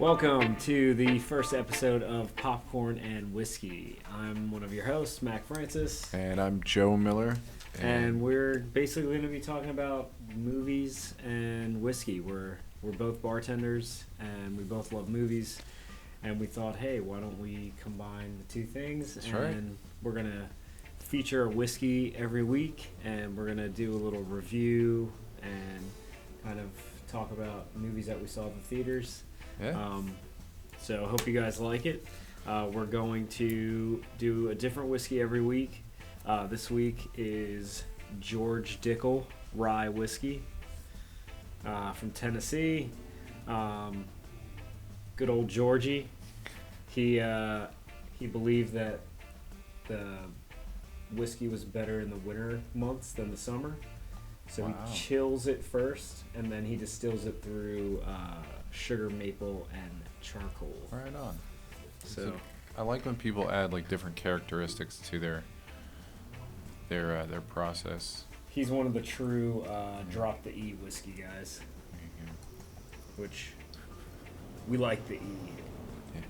Welcome to the first episode of Popcorn and Whiskey. I'm one of your hosts, Mac Francis. And I'm Joe Miller. And we're basically going to be talking about movies and whiskey. We're both bartenders and we both love movies. And we thought, hey, why don't we combine the two things? That's and right. We're going to feature a whiskey every week. And we're going to do a little review and kind of talk about movies that we saw at the theaters. Yeah. So I hope you guys like it. We're going to do a different whiskey every week. This week is George Dickel Rye Whiskey from Tennessee. Good old Georgie. He believed that the whiskey was better in the winter months than the summer. So Wow. he chills it first, and then he distills it through sugar, maple, and charcoal. Right on. So I like when people add like different characteristics to their process. he's one of the true drop the E whiskey guys, which we like the E. Yeah.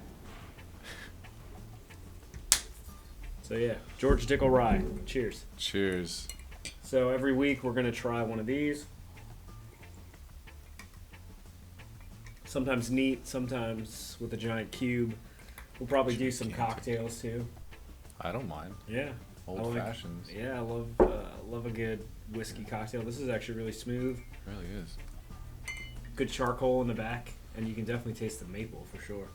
So yeah, George Dickel Rye. Cheers. Cheers. So every week we're gonna try one of these. Sometimes neat, sometimes with a giant cube. We'll probably do some cocktails too. I don't mind. Yeah. Old fashions. Yeah, I love a good whiskey cocktail. This is actually really smooth. Really is. Good charcoal in the back, and you can definitely taste the maple for sure.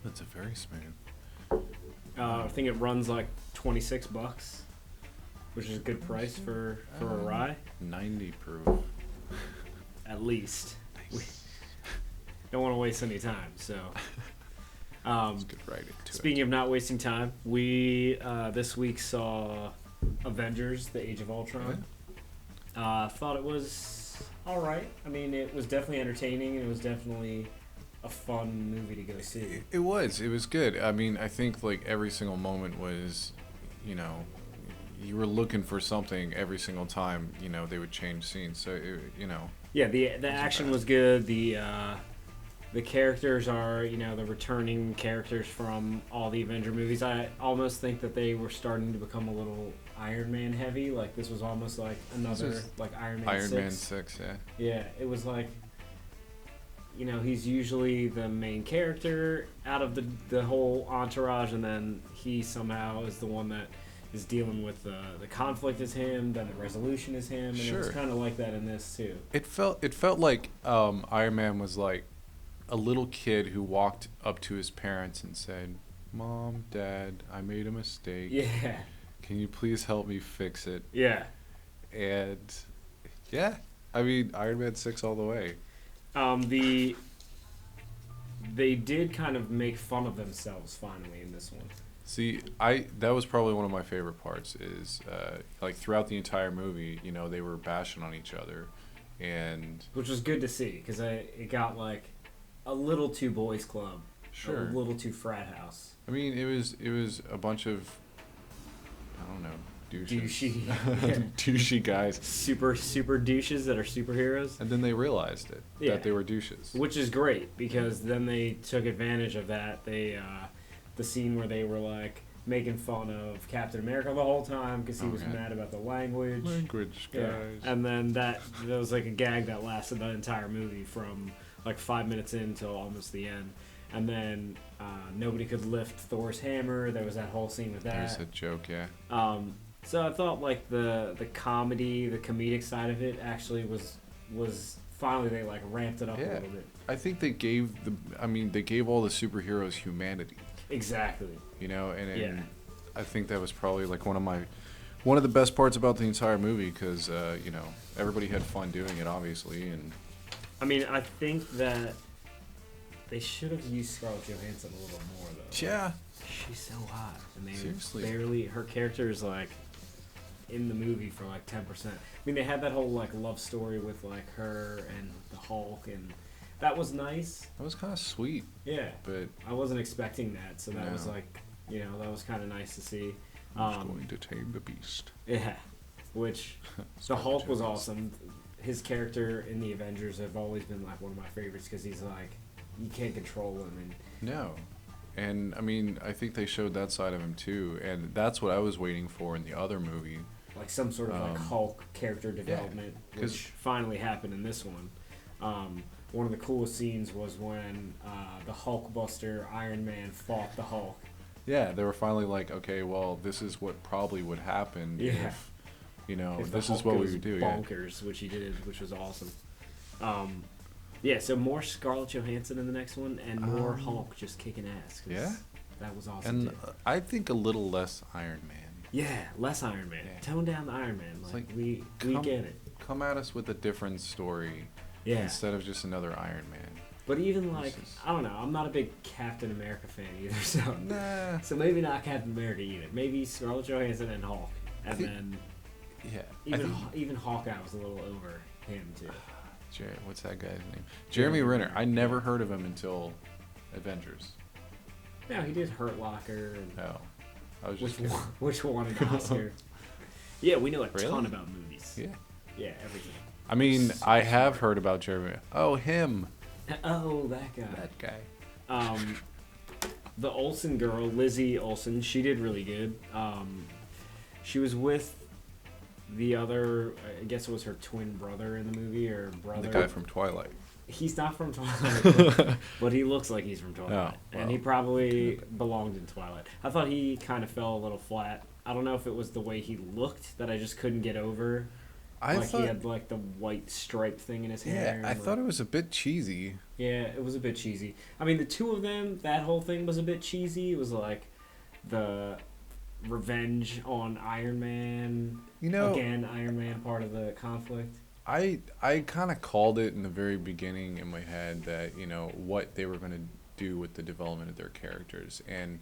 That's a very smooth. I think it runs like $26, which is a good price for a rye. 90 proof. At least. Nice. Don't want to waste any time, so. Let's get right into it. Speaking of not wasting time, we this week saw Avengers: Age of Ultron. Thought it was all right. I mean, it was definitely entertaining. And it was definitely a fun movie to go see. It was good. I mean, I think like every single moment was, you were looking for something every single time, they would change scenes. So, Yeah, the action was good. The characters are, the returning characters from all the Avenger movies. I almost think that they were starting to become a little Iron Man heavy. Like, this was almost like another, like, Iron Man 6. Iron Man 6, yeah. Yeah, it was like, he's usually the main character out of the whole entourage, and then he somehow is the one that is dealing with the conflict is him, then the resolution is him, and Sure. it was kind of like that in this, too. It felt like Iron Man was like a little kid who walked up to his parents and said, "Mom, Dad, I made a mistake. Yeah. Can you please help me fix it?" Yeah. And yeah, I mean, Iron Man 6 all the way. They did kind of make fun of themselves finally in this one. See, that was probably one of my favorite parts is like throughout the entire movie, they were bashing on each other, and Which was good to see, because it got like a little too boys club, sure, a little too frat house. I mean, it was a bunch of, I don't know, Douchey, douchey guys, super douches that are superheroes. and then they realized it that they were douches. Which is great, because then they took advantage of that. They the scene where they were like making fun of Captain America the whole time because he was mad about the language. Language, guys. Yeah. And then that was like a gag that lasted the entire movie from like 5 minutes in till almost the end. And then nobody could lift Thor's hammer. There was that whole scene with that. There's a joke, yeah. So I thought like the comedy, the comedic side of it actually was finally they like ramped it up a little bit. I think they gave all the superheroes humanity. Exactly. And I think that was probably like one of the best parts about the entire movie because everybody had fun doing it, obviously, and I mean, I think that they should have used Scarlett Johansson a little more though. yeah, She's so hot, and they seriously, her character is like in the movie for like 10%. I mean, they had that whole like love story with like her and the Hulk, and that was nice. that was kind of sweet. Yeah, But I wasn't expecting that, so that was No. like, that was kind of nice to see. who's going to tame the beast? Yeah, which the Hulk was awesome. His character in the Avengers have always been like one of my favorites because he's like you can't control him. And No. And I mean, I think they showed that side of him too, and that's what I was waiting for in the other movie. like some sort of like Hulk character development, which finally happened in this one. One of the coolest scenes was when the Hulkbuster Iron Man fought the Hulk. Yeah, they were finally like, okay, well, this is what probably would happen if, you know, if this the is Hulk what we goes would do. Bonkers, which he did, which was awesome. Yeah, so more Scarlett Johansson in the next one, and more Hulk just kicking ass. 'Cause Yeah, that was awesome. and I think a little less Iron Man. Yeah, less Iron Man. Yeah. Tone down the Iron Man. Like, we get it. Come at us with a different story. Yeah. Instead of just another Iron Man. But even like, I don't know, I'm not a big Captain America fan either, so Nah. so maybe not Captain America either. Maybe Scarlett Johansson and Hulk, and then even Hawkeye was a little over him too. What's that guy's name? Jeremy Renner. I never heard of him until Avengers. No, he did Hurt Locker. And I was just which won an Oscar. Yeah, we know a Really? ton about movies. Yeah, everything. I mean, I have heard about Jeremy. Oh, him. Oh, that guy. That guy. The Olsen girl, Lizzie Olsen, she did really good. She was with the other, I guess it was her twin brother in the movie, or brother. The guy from Twilight. He's not from Twilight, but he looks like he's from Twilight. Oh, well. And he probably belonged in Twilight. I thought he kind of fell a little flat. I don't know if it was the way he looked that I just couldn't get over. He had like the white stripe thing in his hair. Yeah, I thought it was a bit cheesy. Yeah, it was a bit cheesy. I mean, the two of them, that whole thing was a bit cheesy. It was like the revenge on Iron Man. You know, again, Iron Man part of the conflict. I kind of called it in the very beginning in my head that, you know, what they were going to do with the development of their characters. And,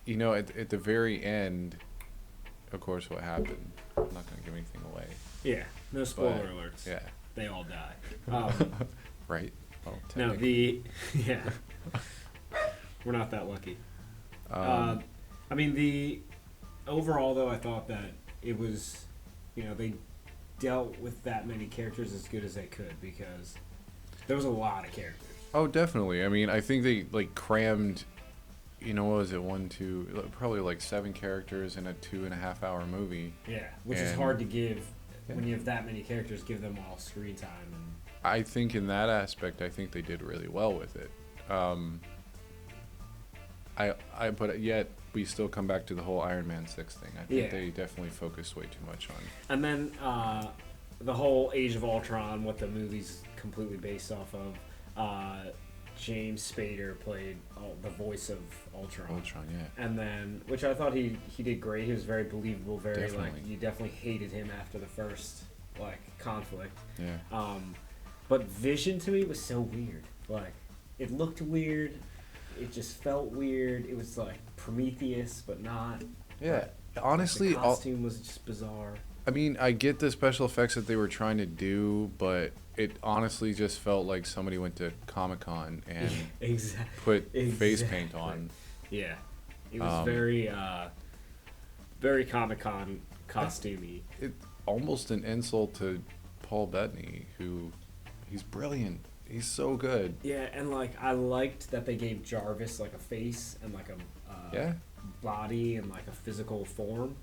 you know, at the very end, of course, what happened. I'm not going to give anything away. Yeah, no spoiler alerts. Yeah. They all die. Right? Well, no, we're not that lucky. I mean, overall, though, I thought that it was, you know, they dealt with that many characters as good as they could, because there was a lot of characters. Oh, definitely. I mean, I think they, like, crammed, you know, what was it, probably like 7 characters in a 2.5 hour movie. Yeah, which is hard to give when you have that many characters, give them all screen time. And I think in that aspect, I think they did really well with it. But yet we still come back to the whole Iron Man 6 thing. I think they definitely focused way too much on. And then the whole Age of Ultron, what the movie's completely based off of. James Spader played the voice of Ultron. Ultron, yeah. And then, which I thought he did great. He was very believable. Like, you definitely hated him after the first conflict. Yeah. But Vision to me was so weird. Like, it looked weird. It just felt weird. It was like Prometheus, but not. Yeah. Honestly, the costume was just bizarre. I mean, I get the special effects that they were trying to do, but it honestly just felt like somebody went to Comic-Con and put face paint on. Yeah. It was very Comic-Con costumey. It's almost an insult to Paul Bettany, who he's brilliant. He's so good. Yeah, and like I liked that they gave Jarvis like a face and like a body and like a physical form.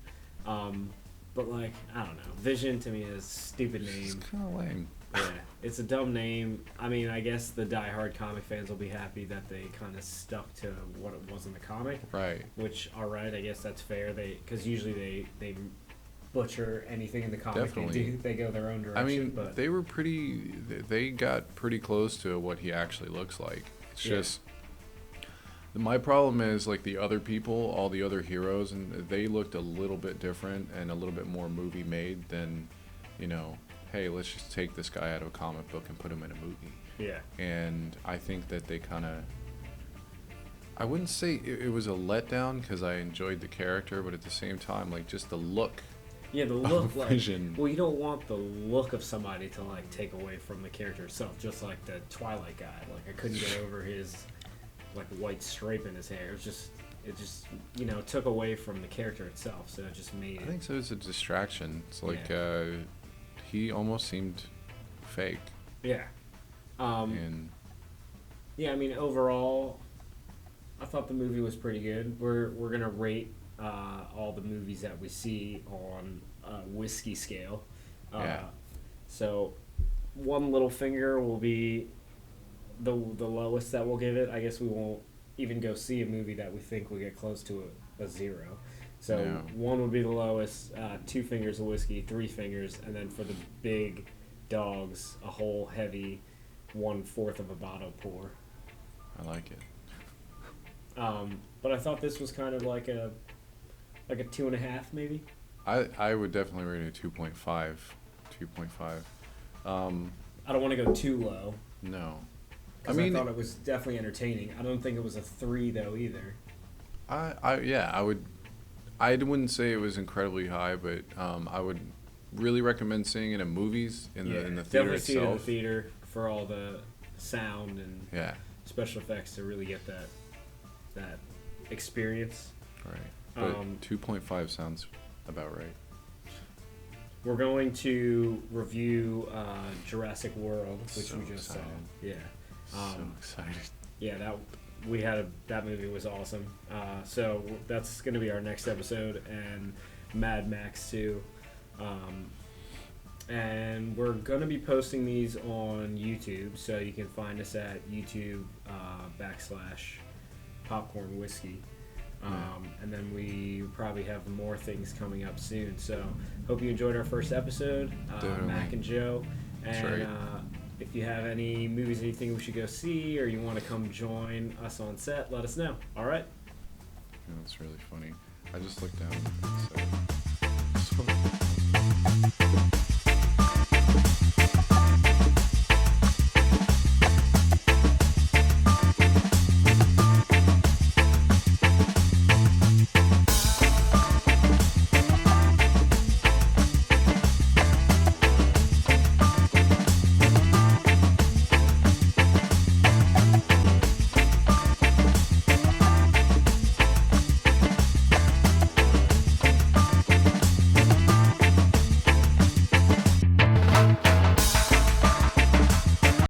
But like, I don't know. Vision to me is a stupid name. It's kind of lame. Yeah, it's a dumb name. I mean, I guess the diehard comic fans will be happy that they kind of stuck to what it was in the comic. Right. Which, all right, I guess that's fair. Because usually they butcher anything in the comic. Definitely. They go their own direction. I mean, but they got pretty close to what he actually looks like. It's just, my problem is, like, the other people, all the other heroes, and they looked a little bit different and a little bit more movie made than, you know, hey, let's just take this guy out of a comic book and put him in a movie. Yeah. And I think that they kind of, I wouldn't say it was a letdown because I enjoyed the character, but at the same time, like, just the look. Yeah, the look, like, Vision. well, you don't want the look of somebody to, like, take away from the character itself, just like the Twilight guy. Like, I couldn't get over his, like, white stripe in his hair. It just, you know, took away from the character itself, so it just made it. I think so. It's a distraction. It's like, he almost seemed fake. Yeah. And Yeah, I mean, overall, I thought the movie was pretty good. We're gonna rate all the movies that we see on a whiskey scale. Yeah. So, one little finger will be the lowest that we'll give it. I guess we won't even go see a movie that we think will get close to a zero. So No. one would be the lowest, two fingers of whiskey, three fingers, and then for the big dogs, a whole heavy 1/4 of a bottle pour. I like it. But I thought this was kind of like a 2.5 maybe. I would definitely rate it 2.5. 2.5. I don't want to go too low. No. Because I thought it was definitely entertaining. I don't think it was a 3 though either. I wouldn't say it was incredibly high, but I would really recommend seeing it in movies in the theater definitely itself. see it in the theater for all the sound and Yeah. special effects to really get that experience. Right. But 2.5 sounds about right. We're going to review Jurassic World, which So we just excited. saw. Yeah. So excited. Yeah, that movie was awesome. So that's going to be our next episode, and Mad Max 2. And we're going to be posting these on YouTube, so you can find us at YouTube /Popcorn Whiskey. And then we probably have more things coming up soon. So hope you enjoyed our first episode, Mac and Joe. And right. If you have any movies, anything we should go see, or you want to come join us on set, let us know. All right? That's really funny. I just looked down. So